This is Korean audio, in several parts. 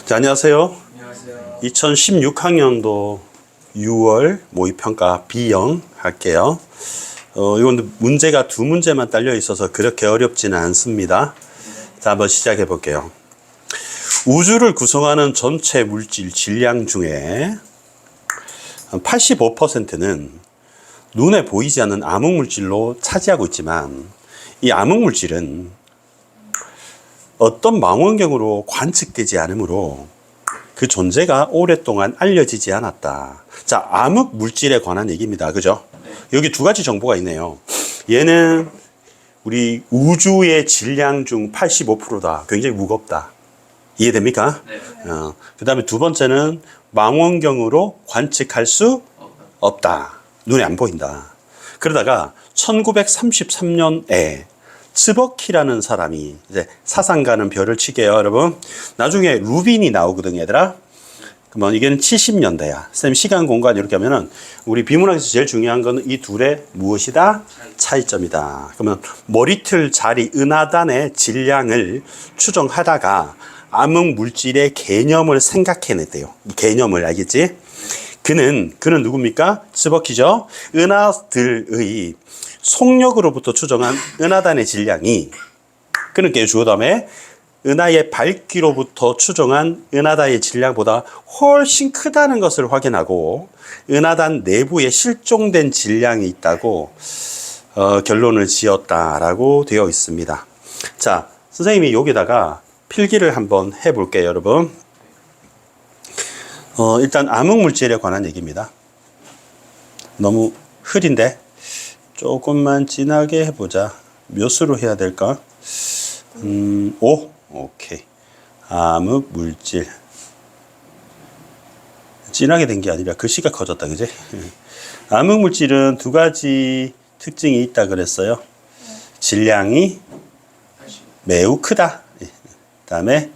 자, 안녕하세요. 안녕하세요. 2016학년도 6월 모의평가 B형 할게요. 이건 문제가 두 문제만 딸려 있어서 그렇게 어렵지는 않습니다. 자, 한번 시작해 볼게요. 우주를 구성하는 전체 물질 질량 중에 85%는 눈에 보이지 않는 암흑물질로 차지하고 있지만, 이 암흑물질은 어떤 망원경으로 관측되지 않으므로 그 존재가 오랫동안 알려지지 않았다. 자, 암흑 물질에 관한 얘기입니다. 그죠? 여기 두 가지 정보가 있네요. 얘는 우리 우주의 질량 중 85%다. 굉장히 무겁다. 이해됩니까? 네. 그 다음에 두 번째는 망원경으로 관측할 수 없다. 눈에 안 보인다. 그러다가 1933년에 츠버키라는 사람이 이제 사상가는 별을 치게요, 여러분. 나중에 루빈이 나오거든, 얘들아. 그러면 이게는 70년대야. 쌤 시간 공간 이렇게 하면은 우리 비문학에서 제일 중요한 거는 이 둘의 무엇이다? 차이점이다. 그러면 머리틀 자리 은하단의 질량을 추정하다가 암흑 물질의 개념을 생각해냈대요. 이 개념을 알겠지? 그는 누굽니까? 츠버키죠. 은하들의 속력으로부터 추정한 은하단의 질량이, 그는 깨주고 다음에 은하의 밝기로부터 추정한 은하단의 질량보다 훨씬 크다는 것을 확인하고 은하단 내부에 실종된 질량이 있다고 결론을 지었다라고 되어 있습니다. 자, 선생님이 여기다가 필기를 한번 해볼게요, 여러분. 일단 암흑물질에 관한 얘기입니다. 너무 흐린데 조금만 진하게 해보자. 몇 수로 해야 될까? 5? 오케이. 암흑물질. 진하게 된 게 아니라 글씨가 커졌다, 그지? 암흑물질은 두 가지 특징이 있다 그랬어요. 질량이 매우 크다. 그 다음에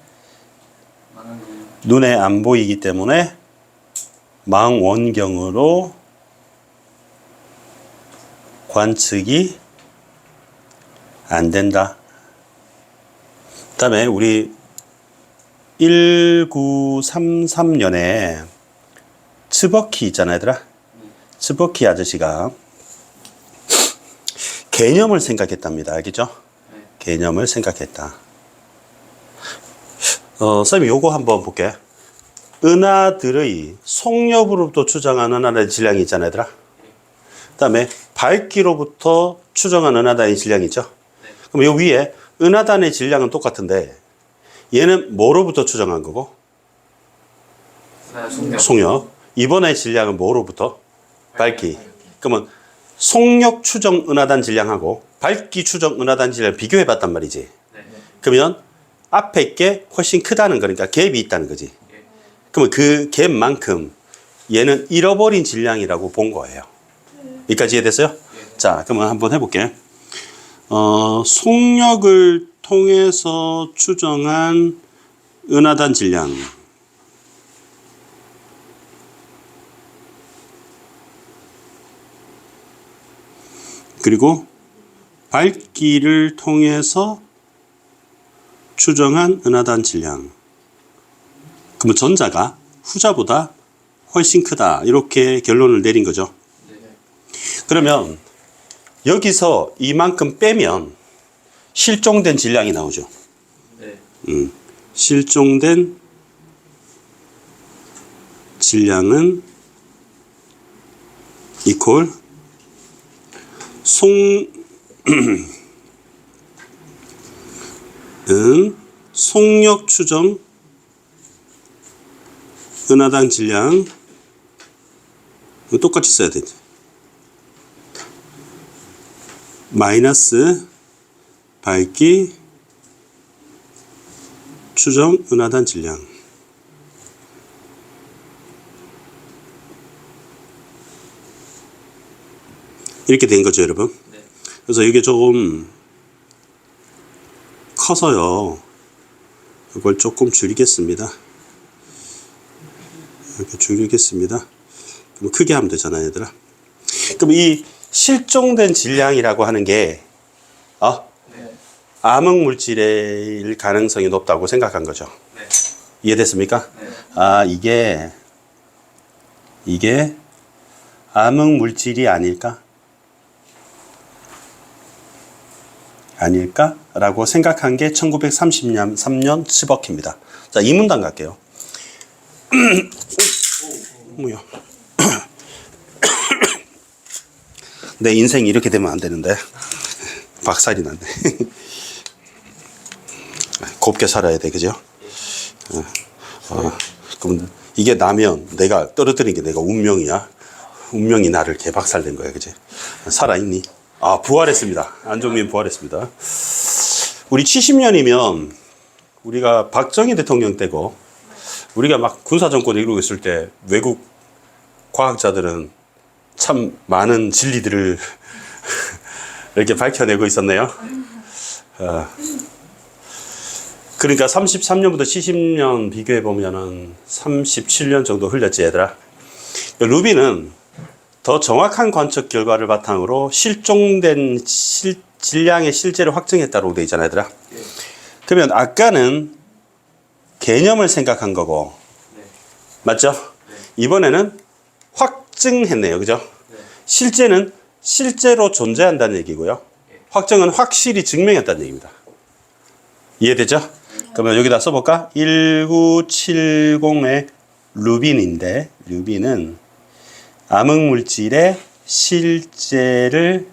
눈에 안 보이기 때문에 망원경으로 관측이 안 된다. 그 다음에 우리 1933년에 츠버키 있잖아, 얘들아. 츠버키 아저씨가 개념을 생각했답니다. 알겠죠? 개념을 생각했다. 쌤이 요거 한번 볼게. 은하들의 속력으로부터 추정한 은하단의 질량이 있잖아, 얘들아. 그 다음에 밝기로부터 추정한 은하단의 질량이 있죠. 그럼 요 위에 은하단의 질량은 똑같은데 얘는 뭐로부터 추정한 거고? 속력. 이번의 질량은 뭐로부터? 밝기. 그러면 속력 추정 은하단 질량하고 밝기 추정 은하단 질량 비교해 봤단 말이지. 그러면 앞에 게 훨씬 크다는 거니까 갭이 있다는 거지. 그러면 그 갭만큼 얘는 잃어버린 질량이라고 본 거예요. 여기까지 이해됐어요? 자, 그러면 한번 해볼게. 속력을 통해서 추정한 은하단 질량. 그리고 밝기를 통해서 추정한 은하단 질량. 그러면 전자가 후자보다 훨씬 크다. 이렇게 결론을 내린 거죠. 그러면 여기서 이만큼 빼면 실종된 질량이 나오죠. 실종된 질량은 이퀄 속력 추정 은하단 질량 똑같이 써야 되죠. 마이너스 밝기 추정 은하단 질량. 이렇게 된 거죠, 여러분. 그래서 이게 조금 커서요. 이걸 조금 줄이겠습니다. 이렇게 줄이겠습니다. 그럼 크게 하면 되잖아요, 얘들아. 그럼 이 실종된 질량이라고 하는 게 암흑 물질일 가능성이 높다고 생각한 거죠. 네. 이해됐습니까? 네. 아, 이게 암흑 물질이 아닐까? 아닐까라고 생각한 게 1933년 스버키입니다. 자, 이 문단 갈게요. 뭐야? 내 인생이 이렇게 되면 안 되는데 박살이 났네. 곱게 살아야 돼, 그죠? 그럼 이게 나면 내가 떨어뜨린 게 내가 운명이야. 운명이 나를 개박살낸 거야, 그지? 살아있니? 아, 부활했습니다. 안종민 부활했습니다. 우리 70년이면 우리가 박정희 대통령 때고 우리가 막 군사정권을 이루고 있을 때 외국 과학자들은 참 많은 진리들을 이렇게 밝혀내고 있었네요. 그러니까 33년부터 70년 비교해 보면은 37년 정도 흘렸지, 얘들아. 루비는 더 정확한 관측 결과를 바탕으로 실종된 질량의 실제를 확정했다고 되어 있잖아, 얘들아. 그러면 아까는 개념을 생각한 거고, 맞죠? 이번에는 확증했네요, 그죠? 실제는 실제로 존재한다는 얘기고요. 확정은 확실히 증명했다는 얘기입니다. 이해되죠? 그러면 여기다 써볼까? 1970의 루빈인데, 루빈은 암흑물질의 실제를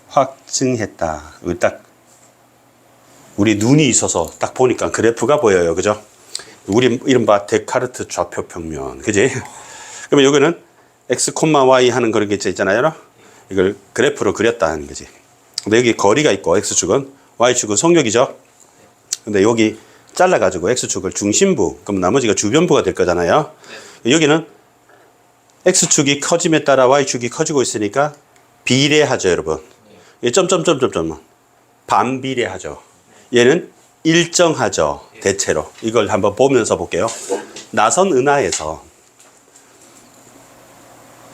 확증했다. 여기 딱 우리 눈이 있어서 딱 보니까 그래프가 보여요, 그죠? 우리 이른바 데카르트 좌표 평면, 그지? 그러면 여기는 x, y 하는 그런 게 있잖아요. 이걸 그래프로 그렸다는 거지. 근데 여기 거리가 있고 x축은, y축은 속력이죠. 근데 여기 잘라가지고 x축을 중심부, 그럼 나머지가 주변부가 될 거잖아요. 여기는 x축이 커짐에 따라 y축이 커지고 있으니까 비례하죠, 여러분. 점점점점점은 반비례하죠. 얘는 일정하죠, 대체로. 이걸 한번 보면서 볼게요. 나선 은하에서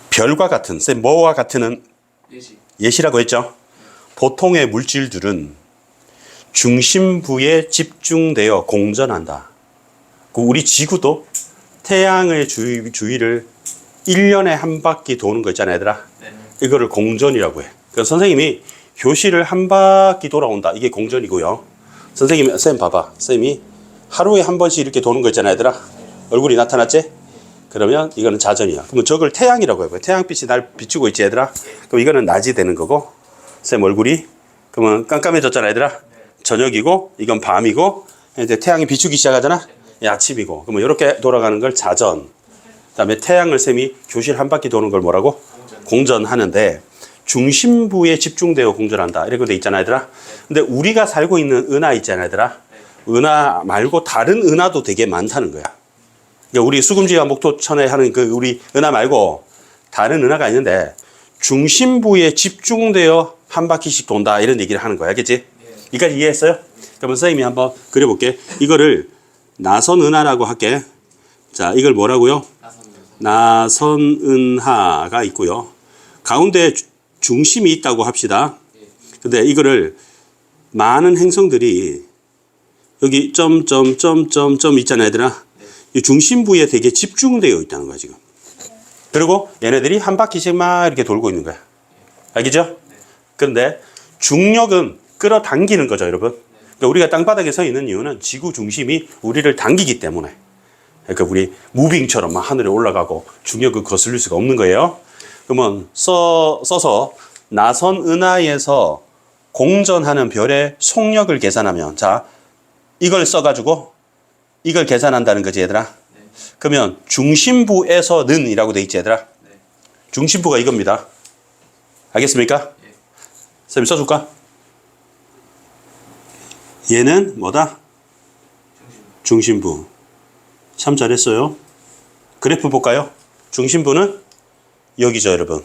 별과 같은, 뭐와 같은은 예시라고 했죠. 보통의 물질들은 중심부에 집중되어 공전한다. 우리 지구도 태양의 주위를 1년에 한 바퀴 도는 거 있잖아요, 얘들아. 이거를 공전이라고 해. 그래서 선생님이 교실을 한 바퀴 돌아온다. 이게 공전이고요. 선생님이, 쌤 봐봐. 쌤이 하루에 한 번씩 이렇게 도는 거 있잖아요, 얘들아. 얼굴이 나타났지? 그러면 이거는 자전이야. 그러면 저걸 태양이라고 해봐요. 태양빛이 날 비추고 있지, 얘들아. 그럼 이거는 낮이 되는 거고, 쌤 얼굴이, 그러면 깜깜해졌잖아, 얘들아. 저녁이고, 이건 밤이고, 이제 태양이 비추기 시작하잖아. 아침이고. 그러면 이렇게 돌아가는 걸 자전. 그 다음에 태양을 쌤이 교실 한 바퀴 도는 걸 뭐라고? 공전하는데, 중심부에 집중되어 공전한다. 이렇게 돼 있잖아, 얘들아. 근데 우리가 살고 있는 은하 있잖아, 얘들아. 은하 말고 다른 은하도 되게 많다는 거야. 그러니까 우리 수금지와 목토천에 하는 그 우리 은하 말고 다른 은하가 있는데 중심부에 집중되어 한 바퀴씩 돈다. 이런 얘기를 하는 거야. 알겠지? 여기까지 이해했어요? 그러면 선생님이 한번 그려볼게. 이거를 나선 은하라고 할게. 자, 이걸 뭐라고요? 나선 은하가 있고요. 가운데 중심이 있다고 합시다. 근데 이거를 많은 행성들이 여기 점점점점점 있잖아요, 얘들아. 이 중심부에 되게 집중되어 있다는 거야, 지금. 그리고 얘네들이 한 바퀴씩 막 이렇게 돌고 있는 거야. 알겠죠? 그런데 중력은 끌어당기는 거죠, 여러분. 그러니까 우리가 땅바닥에 서 있는 이유는 지구 중심이 우리를 당기기 때문에. 그러니까 우리 무빙처럼 막 하늘에 올라가고 중력을 거슬릴 수가 없는 거예요. 그러면 써서 나선 은하에서 공전하는 별의 속력을 계산하면, 자, 이걸 써가지고 이걸 계산한다는 거지, 얘들아. 그러면 중심부에서는 이라고 돼 있지, 얘들아. 중심부가 이겁니다. 알겠습니까? 쌤 써줄까? 얘는 뭐다? 중심부. 참 잘했어요. 그래프 볼까요? 중심부는 여기죠, 여러분.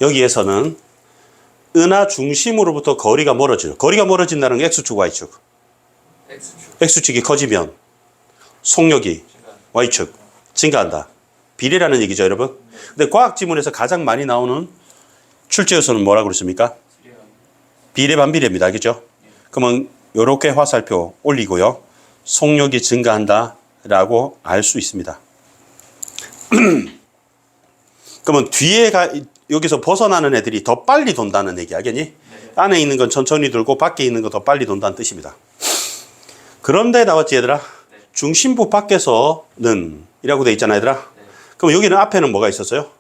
여기에서는 은하 중심으로부터 거리가 멀어져요. 거리가 멀어진다는 게 X축, Y축. X축이 커지면 속력이 Y축 증가한다. 비례라는 얘기죠, 여러분. 근데 과학 지문에서 가장 많이 나오는 출제 요소는 뭐라고 그랬습니까? 비례 반비례입니다. 알겠죠? 그러면 이렇게 화살표 올리고요. 속력이 증가한다라고 알 수 있습니다. 그러면 여기서 벗어나는 애들이 더 빨리 돈다는 얘기 하겠니? 안에 있는 건 천천히 돌고 밖에 있는 건 더 빨리 돈다는 뜻입니다. 그런데 나왔지 얘들아? 중심부 밖에서는 이라고 돼 있잖아 얘들아? 그럼 여기는 앞에는 뭐가 있었어요?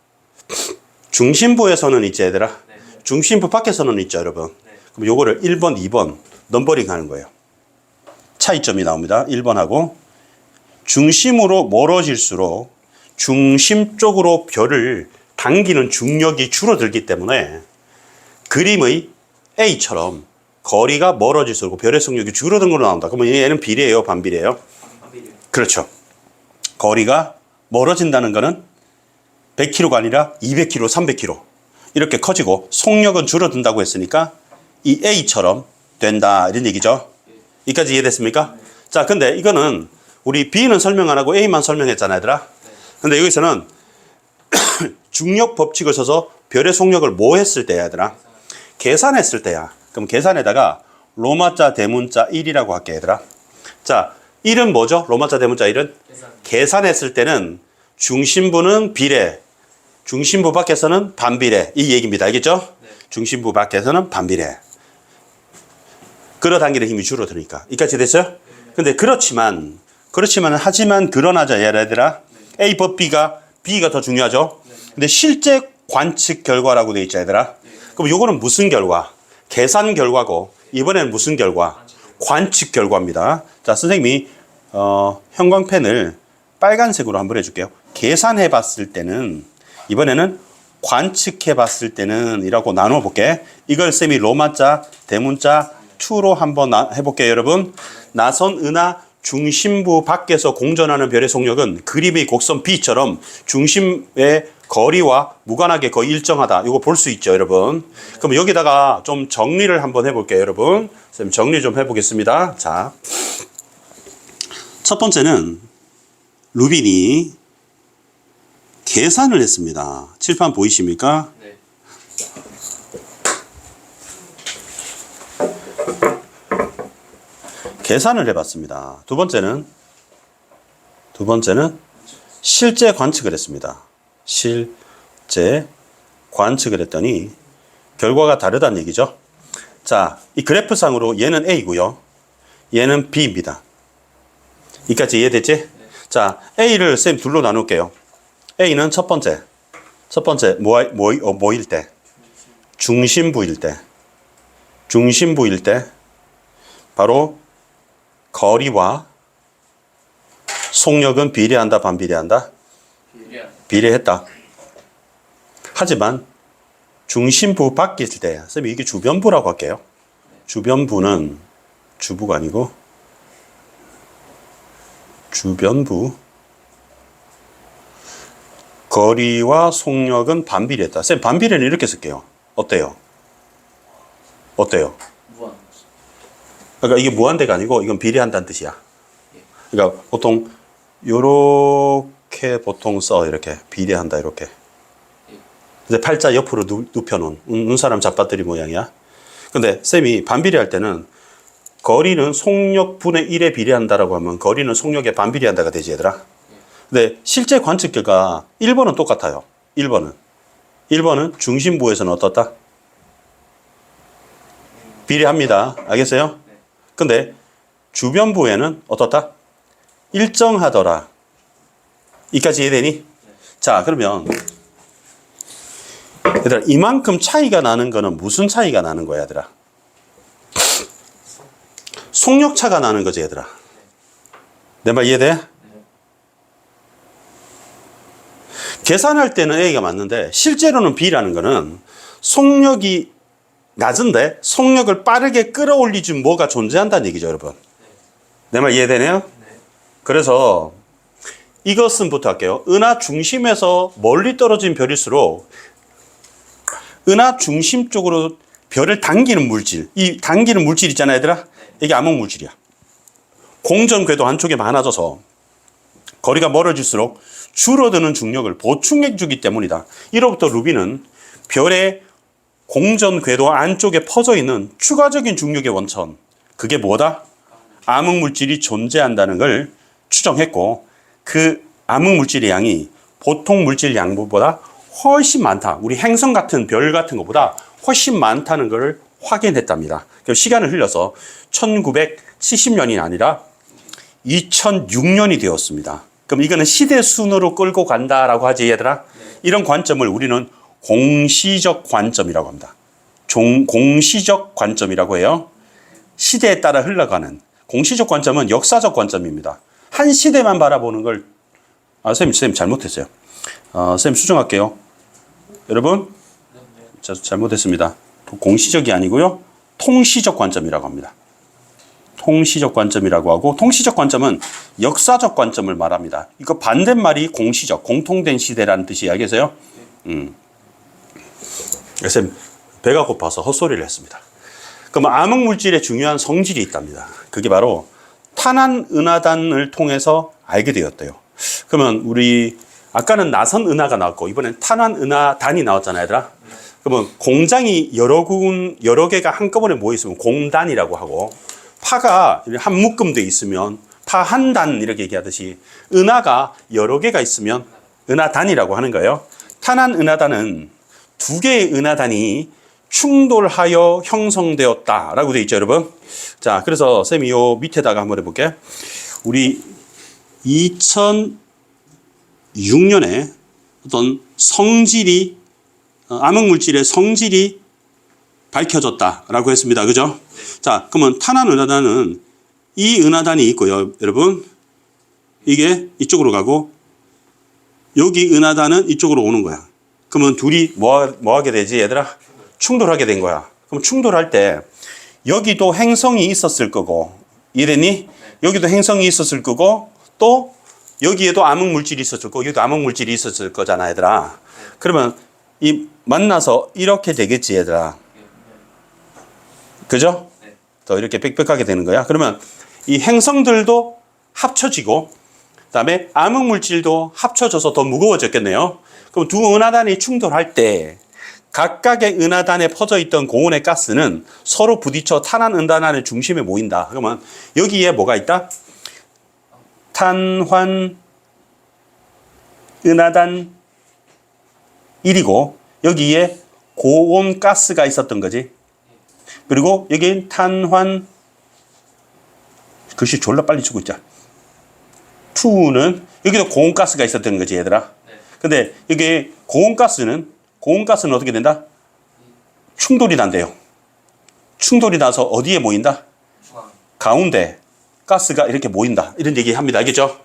중심부에서는 있지 얘들아? 중심부 밖에서는 있죠 여러분? 그럼 요거를 1번, 2번 넘버링 하는 거예요. 차이점이 나옵니다. 1번하고 중심으로 멀어질수록 중심 쪽으로 별을 당기는 중력이 줄어들기 때문에 그림의 A처럼 거리가 멀어질수록 별의 속력이 줄어든 걸로 나온다. 그러면 얘는 비례예요? 반비례예요? 반비례. 그렇죠. 거리가 멀어진다는 거는 100km가 아니라 200km, 300km 이렇게 커지고 속력은 줄어든다고 했으니까 이 A처럼 된다 이런 얘기죠. 여기까지 이해됐습니까? 자, 근데 이거는 우리 B는 설명 안 하고 A만 설명했잖아 얘들아. 근데 여기서는 중력 법칙을 써서 별의 속력을 뭐 했을 때야 얘들아? 계산했을 때야. 그럼 계산에다가 로마자 대문자 1이라고 할게 얘들아. 자, 1은 뭐죠? 로마자 대문자 1은? 계산했을 때는 중심부는 비례, 중심부 밖에서는 반비례 이 얘기입니다. 알겠죠? 네. 중심부 밖에서는 반비례. 끌어당기는 힘이 줄어드니까. 이까지 됐어요? 근데 하지만 그러나자 얘들아. A 법 B가 더 중요하죠? 근데 실제 관측 결과라고 돼 있죠 얘들아. 그럼 요거는 무슨 결과? 계산 결과고 이번에는 무슨 결과? 관측 결과입니다. 자, 선생님이 형광펜을 빨간색으로 한번 해줄게요. 계산해 봤을 때는 이번에는 관측해 봤을 때는 이라고 나눠 볼게. 이걸 쌤이 로마자 대문자 2로 한번 해볼게요 여러분. 나선 은하 중심부 밖에서 공전하는 별의 속력은 그림의 곡선 B처럼 중심의 거리와 무관하게 거의 일정하다. 이거 볼 수 있죠 여러분. 그럼 여기다가 좀 정리를 한번 해볼게요 여러분. 쌤 정리 좀 해보겠습니다. 자, 첫 번째는 루빈이 계산을 했습니다. 칠판 보이십니까? 네. 계산을 해봤습니다. 두 번째는 실제 관측을 했습니다. 실제 관측을 했더니 결과가 다르다는 얘기죠. 자, 이 그래프상으로 얘는 A고요. 얘는 B입니다. 이까지 이해됐지? 네. 자, A를 쌤 둘로 나눌게요. A는 첫 번째 뭐일 때? 중심부일 때 바로 거리와 속력은 비례한다, 반비례한다? 비례했다. 하지만 중심부 밖일 때, 쌤이 이게 주변부라고 할게요. 주변부는 주부가 아니고 주변부 거리와 속력은 반비례했다. 쌤 반비례는 이렇게 쓸게요. 어때요? 무한. 그러니까 이게 무한대가 아니고 이건 비례한다는 뜻이야. 그러니까 보통 요렇게 보통 써 이렇게 비례한다 이렇게. 근데 팔자 옆으로 눕혀놓은 눈사람 잡아뜨리 모양이야. 근데 쌤이 반비례할 때는 거리는 속력분의 1에 비례한다라고 하면 거리는 속력에 반비례한다가 되지 얘들아. 근데 실제 관측 결과 1번은 똑같아요. 1번은 중심부에서는 어떻다? 비례합니다. 알겠어요? 근데 주변부에는 어떻다? 일정하더라. 이까지 이해되니? 자, 그러면 얘들아 이만큼 차이가 나는 거는 무슨 차이가 나는 거야 얘들아? 속력차가 나는 거지 얘들아. 내 말 이해돼? 계산할 때는 A가 맞는데 실제로는 B라는 거는 속력이 낮은데 속력을 빠르게 끌어올리지 뭐가 존재한다는 얘기죠 여러분. 내 말 이해되네요? 그래서 이것은부터 할게요. 은하 중심에서 멀리 떨어진 별일수록 은하 중심 쪽으로 별을 당기는 물질, 이 당기는 물질 있잖아요 얘들아. 이게 암흑 물질이야. 공전 궤도 한쪽에 많아져서 거리가 멀어질수록 줄어드는 중력을 보충해 주기 때문이다. 이로부터 루빈은 별의 공전 궤도 안쪽에 퍼져 있는 추가적인 중력의 원천, 그게 뭐다? 암흑 물질이 존재한다는 걸 추정했고, 그 암흑 물질의 양이 보통 물질 양보다 훨씬 많다. 우리 행성 같은 별 같은 것보다 훨씬 많다는 것을 확인했답니다. 시간을 흘려서 1970년이 아니라 2006년이 되었습니다. 그럼 이거는 시대 순으로 끌고 간다라고 하지, 얘들아? 이런 관점을 우리는 공시적 관점이라고 합니다. 공시적 관점이라고 해요. 시대에 따라 흘러가는. 공시적 관점은 역사적 관점입니다. 한 시대만 바라보는 걸, 선생님 잘못했어요. 선생님 수정할게요. 여러분, 잘못했습니다. 공시적이 아니고요. 통시적 관점이라고 합니다. 통시적 관점이라고 하고, 통시적 관점은 역사적 관점을 말합니다. 이거 반대말이 공시적, 공통된 시대라는 뜻이 알겠어요? 선생님, 배가 고파서 헛소리를 했습니다. 그럼 암흑 물질의 중요한 성질이 있답니다. 그게 바로 탄환은하단을 통해서 알게 되었대요. 그러면 우리 아까는 나선은하가 나왔고 이번엔 탄환은하단이 나왔잖아요, 얘들아. 그러면 공장이 여러 개가 한꺼번에 모여 있으면 공단이라고 하고, 파가 한 묶음 돼 있으면 파 한 단 이렇게 얘기하듯이 은하가 여러 개가 있으면 은하단이라고 하는 거예요. 탄환은하단은 두 개의 은하단이 충돌하여 형성되었다라고 되어 있죠, 여러분. 자, 그래서 쌤이 요 밑에다가 한번 해볼게. 우리 2006년에 어떤 성질이, 암흑 물질의 성질이 밝혀졌다라고 했습니다. 그죠? 자, 그러면 탄환은하단은 이 은하단이 있고요, 여러분. 이게 이쪽으로 가고, 여기 은하단은 이쪽으로 오는 거야. 그러면 둘이 뭐 하게 되지, 얘들아? 충돌하게 된 거야. 그럼 충돌할 때 여기도 행성이 있었을 거고, 이랬니? 여기도 행성이 있었을 거고, 또 여기에도 암흑 물질이 있었을 거고, 여기도 암흑 물질이 있었을 거잖아, 얘들아. 그러면 이 만나서 이렇게 되겠지, 얘들아. 그죠? 더 이렇게 빽빽하게 되는 거야. 그러면 이 행성들도 합쳐지고, 그다음에 암흑 물질도 합쳐져서 더 무거워졌겠네요. 그럼 두 은하단이 충돌할 때 각각의 은하단에 퍼져 있던 고온의 가스는 서로 부딪혀 탄환은하단의 중심에 모인다. 그러면 여기에 뭐가 있다? 탄환 은하단 1이고 여기에 고온 가스가 있었던 거지. 그리고 여기 탄환, 글씨 졸라 빨리 쓰고 있자. 2는 여기도 고온 가스가 있었던 거지, 얘들아. 근데 여기 고온 가스는 어떻게 된다? 충돌이 난대요. 충돌이 나서 어디에 모인다? 가운데 가스가 이렇게 모인다. 이런 얘기 합니다. 알겠죠?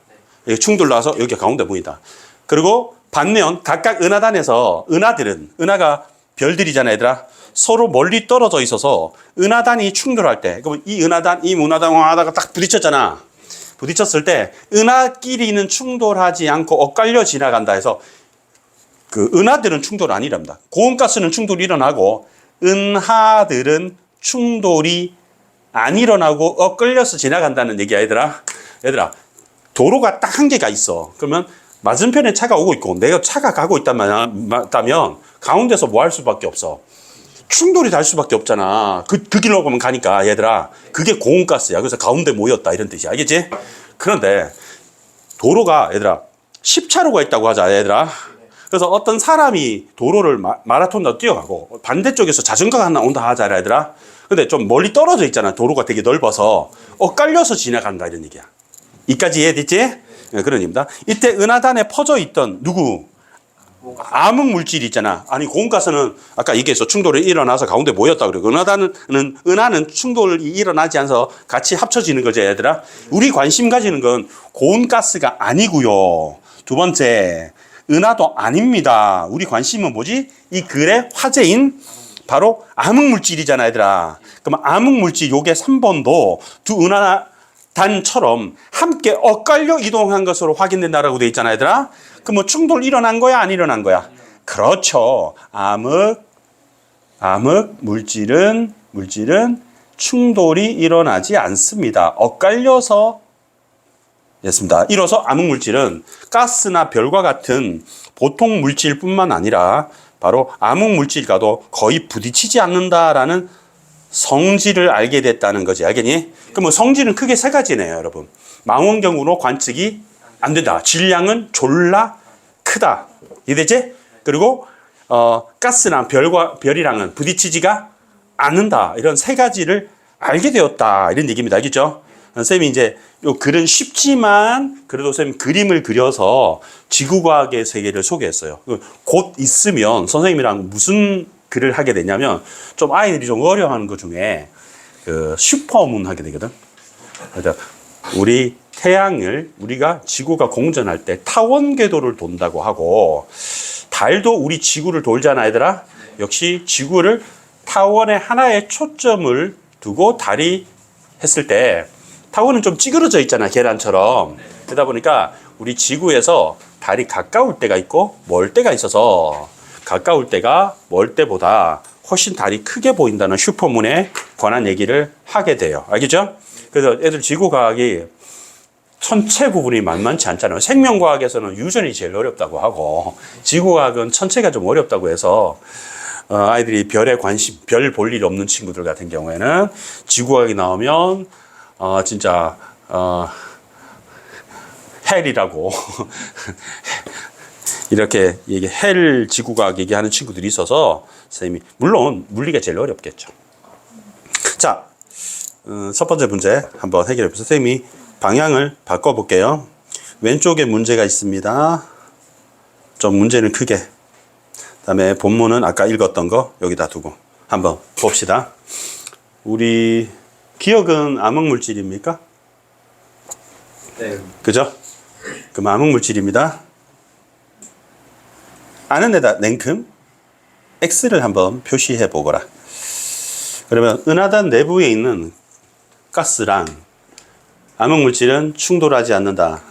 네. 충돌 나서 여기 가운데 모인다. 그리고 반면 각각 은하단에서 은하가 별들이잖아, 얘들아. 서로 멀리 떨어져 있어서 은하단이 충돌할 때, 그러면 이 은하단 하다가 딱 부딪혔잖아. 부딪혔을 때 은하끼리는 충돌하지 않고 엇갈려 지나간다 해서 그 은하들은 충돌 아니랍니다. 고온가스는 충돌이 일어나고 은하들은 충돌이 안 일어나고 엇갈려서 지나간다는 얘기야, 얘들아. 도로가 딱 한 개가 있어. 그러면 맞은편에 차가 오고 있고 내가 차가 가고 있다면 가운데서 뭐 할 수밖에 없어. 충돌이 날 수밖에 없잖아. 그 길로 가면 가니까, 얘들아. 그게 고온가스야. 그래서 가운데 모였다, 이런 뜻이야. 알겠지? 그런데 도로가, 얘들아, 10차로가 있다고 하자, 얘들아. 그래서 어떤 사람이 도로를 마라톤으로 뛰어가고 반대쪽에서 자전거가 하나 온다 하자, 얘들아. 근데 좀 멀리 떨어져 있잖아. 도로가 되게 넓어서 엇갈려서 지나간다, 이런 얘기야. 이까지 이해됐지? 네, 그런 얘기입니다. 이때 은하단에 퍼져 있던 암흑 물질이 있잖아. 아니, 고온가스는 아까 얘기했어. 충돌이 일어나서 가운데 모였다 그러고, 은하는 충돌이 일어나지 않아서 같이 합쳐지는 거죠, 얘들아. 우리 관심 가지는 건 고온가스가 아니고요. 두 번째, 은하도 아닙니다. 우리 관심은 뭐지? 이 글의 화제인 바로 암흑 물질이잖아, 얘들아. 그럼 암흑 물질 요게 3번도 두 은하단처럼 함께 엇갈려 이동한 것으로 확인된다라고 돼 있잖아, 얘들아. 그럼 뭐 충돌 일어난 거야, 안 일어난 거야? 그렇죠. 암흑 물질은 충돌이 일어나지 않습니다. 엇갈려서 됐습니다. 이로써 암흑 물질은 가스나 별과 같은 보통 물질뿐만 아니라 바로 암흑 물질과도 거의 부딪히지 않는다라는 성질을 알게 됐다는 거지. 알겠니? 그럼 뭐 성질은 크게 세 가지네요, 여러분. 망원경으로 관측이 안 된다. 질량은 졸라 크다. 이해되지? 그리고 가스랑 별이랑은 부딪히지가 않는다. 이런 세 가지를 알게 되었다. 이런 얘기입니다. 알겠죠? 쌤이 이제 요 글은 쉽지만 그래도 쌤 그림을 그려서 지구과학의 세계를 소개했어요. 곧 있으면 선생님이랑 무슨 글을 하게 되냐면 좀 아이들이 좀 어려워하는 것 중에 그 슈퍼문 하게 되거든. 그래서 우리 태양을 우리가 지구가 공전할 때 타원 궤도를 돈다고 하고 달도 우리 지구를 돌잖아, 얘들아. 역시 지구를 타원의 하나의 초점을 두고 달이 했을 때 타원은 좀 찌그러져 있잖아, 계란처럼. 그러다 보니까 우리 지구에서 달이 가까울 때가 있고 멀 때가 있어서 가까울 때가 멀 때보다 훨씬 달이 크게 보인다는 슈퍼문에 관한 얘기를 하게 돼요. 알겠죠? 그래서 애들 지구과학이 천체 구분이 만만치 않잖아요. 생명과학에서는 유전이 제일 어렵다고 하고 지구과학은 천체가 좀 어렵다고 해서 아이들이 별에 관심, 별 볼 일 없는 친구들 같은 경우에는 지구과학이 나오면 진짜 헬이라고 이렇게 헬 지구과학 얘기하는 친구들이 있어서 선생님이 물론 물리가 제일 어렵겠죠. 자, 첫 번째 문제 한번 해결해 보세요. 선생님이 방향을 바꿔볼게요. 왼쪽에 문제가 있습니다. 좀 문제는 크게. 그다음에 본문은 아까 읽었던 거 여기다 두고 한번 봅시다. 우리 기억은 암흑물질입니까? 네. 그죠? 그럼 암흑물질입니다. 아는 데다 냉큼 X를 한번 표시해 보거라. 그러면 은하단 내부에 있는 가스랑 암흑물질은 충돌하지 않는다.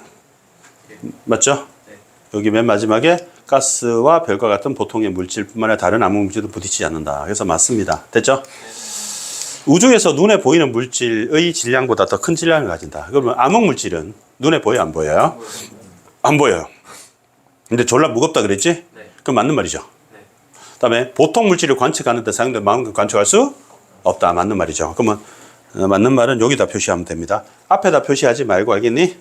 맞죠? 네. 여기 맨 마지막에 가스와 별과 같은 보통의 물질뿐만 아니라 다른 암흑물질도 부딪히지 않는다. 그래서 맞습니다. 됐죠? 우주에서 눈에 보이는 물질의 질량보다 더 큰 질량을 가진다. 그러면 암흑물질은 눈에 보여요, 안 보여요? 안 보여요. 근데 졸라 무겁다 그랬지? 네. 그럼 맞는 말이죠. 네. 그다음에 보통 물질을 관측하는 데 사용된 망원경 관측할 수 없다. 맞는 말이죠. 그러면 맞는 말은 여기다 표시하면 됩니다. 앞에다 표시하지 말고, 알겠니?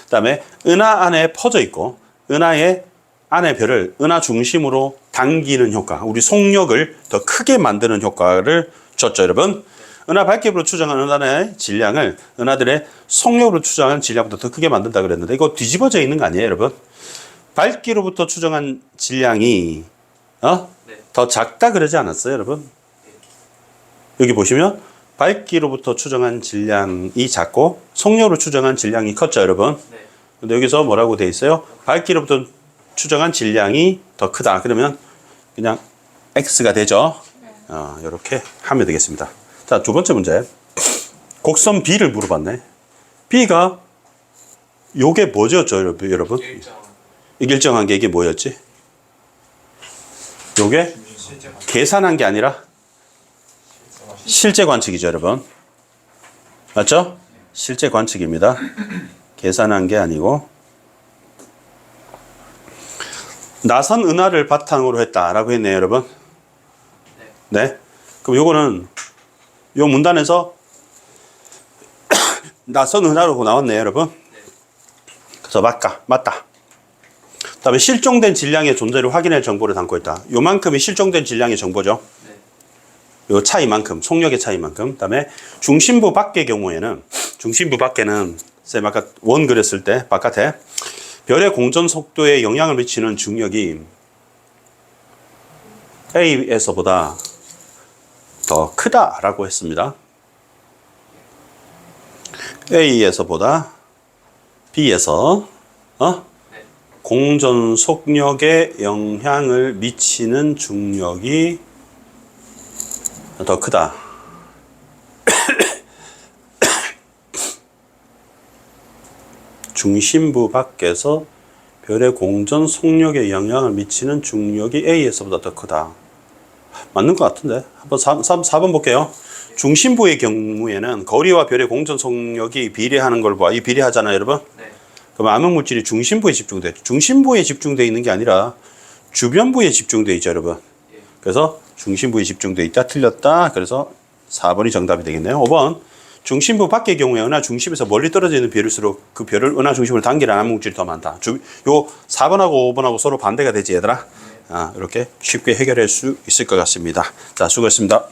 그다음에 은하 안에 퍼져 있고 은하의 안의 별을 은하 중심으로 당기는 효과, 우리 속력을 더 크게 만드는 효과를 줬죠, 여러분. 은하 밝기로 추정하는 은하의 질량을 은하들의 속력으로 추정하는 질량보다 더 크게 만든다 그랬는데 이거 뒤집어져 있는 거 아니에요, 여러분? 밝기로부터 추정한 질량이 더 작다 그러지 않았어요, 여러분? 여기 보시면 밝기로부터 추정한 질량이 작고 속력으로 추정한 질량이 컸죠, 여러분? 근데 여기서 뭐라고 돼 있어요? 밝기로부터 추정한 질량이 더 크다. 그러면 그냥 X가 되죠. 이렇게 하면 되겠습니다. 자, 두 번째 문제. 곡선 B를 물어봤네. B가 요게 뭐죠, 여러분? 일정한 게 이게 뭐였지? 요게 계산한 게 아니라 실제 관측이죠, 여러분. 맞죠? 실제 관측입니다. 계산한 게 아니고. 나선 은하를 바탕으로 했다라고 했네요, 여러분. 네. 그럼 요거는 요 문단에서 나선 은하라고 나왔네요, 여러분. 그래서 맞다. 그다음에 실종된 질량의 존재를 확인할 정보를 담고 있다. 요만큼이 실종된 질량의 정보죠. 요 차이만큼, 속력의 차이만큼. 그다음에 중심부 밖의 경우에는 중심부 밖에는 쌤 아까 원 그렸을 때 바깥에 별의 공전 속도에 영향을 미치는 중력이 A에서보다 더 크다라고 했습니다. A에서보다 B에서 공전 속력에 영향을 미치는 중력이 더 크다. 중심부 밖에서 별의 공전 속력에 영향을 미치는 중력이 A에서보다 더 크다. 맞는 것 같은데. 한번 4번 볼게요. 중심부의 경우에는 거리와 별의 공전 속력이 비례하는 걸 봐. 이 비례하잖아요, 여러분? 네. 그럼 암흑물질이 중심부에 집중돼. 중심부에 집중되어 있는 게 아니라 주변부에 집중되어 있죠, 여러분. 그래서 중심부에 집중되어 있다. 틀렸다. 그래서 4번이 정답이 되겠네요. 5번. 중심부 밖의 경우에 은하 중심에서 멀리 떨어져 있는 별일수록 그 별을 은하 중심으로 당기는 암흑물질이 더 많다. 요 4번하고 5번하고 서로 반대가 되지 얘들아. 이렇게 쉽게 해결할 수 있을 것 같습니다. 자, 수고했습니다.